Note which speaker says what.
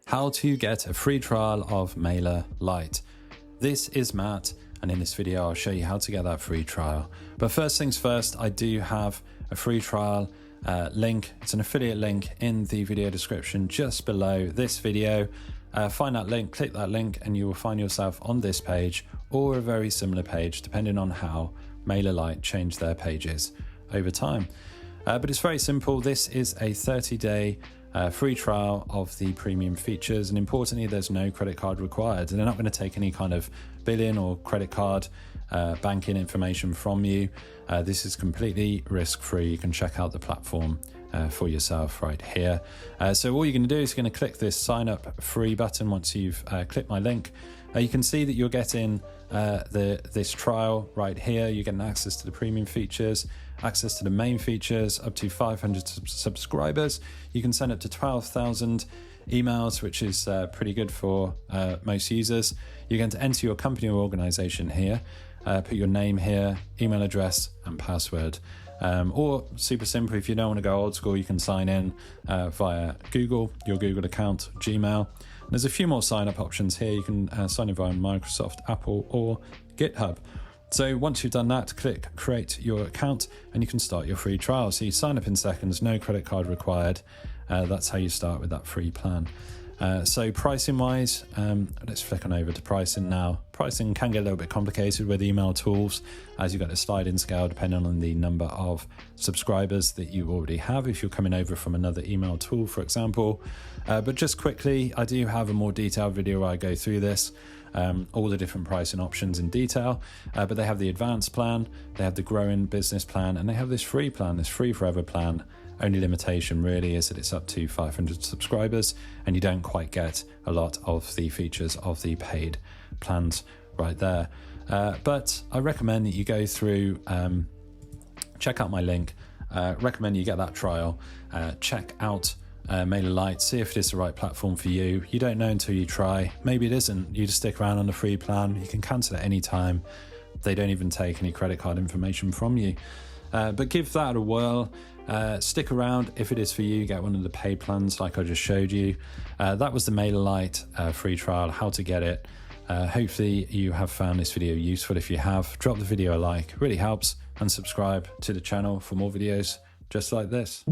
Speaker 1: how to get a free trial of MailerLite. This is Matt, and in this video I'll show you how to get that free trial. But first things first, I do have a free trial link. It's an affiliate link in the video description just below this video. Find that link, click that link, and you will find yourself on this page or a very similar page depending on how MailerLite changed their pages over time. But it's very simple. This is a 30-day free trial of the premium features, and importantly, there's no credit card required. They're not going to take any kind of billing or credit card banking information from you. This is completely risk-free. You can check out the platform for yourself right here. So all you're going to do is you're going to click this sign up free button. Once you've clicked my link, you can see that you're getting this trial right here. You're getting access to the premium features, access to the main features, up to 500 subscribers. You can send up to 12,000 emails, which is pretty good for most users. You're going to enter your company or organization here, put your name here, email address and password. Or super simple, if you don't want to go old school, you can sign in via Google, your Google account, Gmail. There's a few more sign up options here. You can sign in via Microsoft, Apple or GitHub. So once you've done that, click create your account and you can start your free trial. So you sign up in seconds, no credit card required. That's how you start with that free plan. So pricing wise, let's flick on over to pricing now. Pricing can get a little bit complicated with email tools, as you've got a sliding scale depending on the number of subscribers that you already have, if you're coming over from another email tool, for example. But just quickly, I do have a more detailed video where I go through this, all the different pricing options in detail. But they have the advanced plan, they have the growing business plan, and they have this free plan, this free forever plan. Only limitation really is that it's up to 500 subscribers and you don't quite get a lot of the features of the paid plans right there. But I recommend that you go through, check out my link, recommend you get that trial, check out MailerLite, see if it is the right platform for you. You don't know until you try. Maybe it isn't. You just stick around on the free plan. You can cancel at any time. They don't even take any credit card information from you. But give that a whirl. Stick around. If it is for you, get one of the paid plans like I just showed you. That was the MailerLite free trial, how to get it. Hopefully you have found this video useful. If you have, drop the video a like, it really helps, and subscribe to the channel for more videos just like this.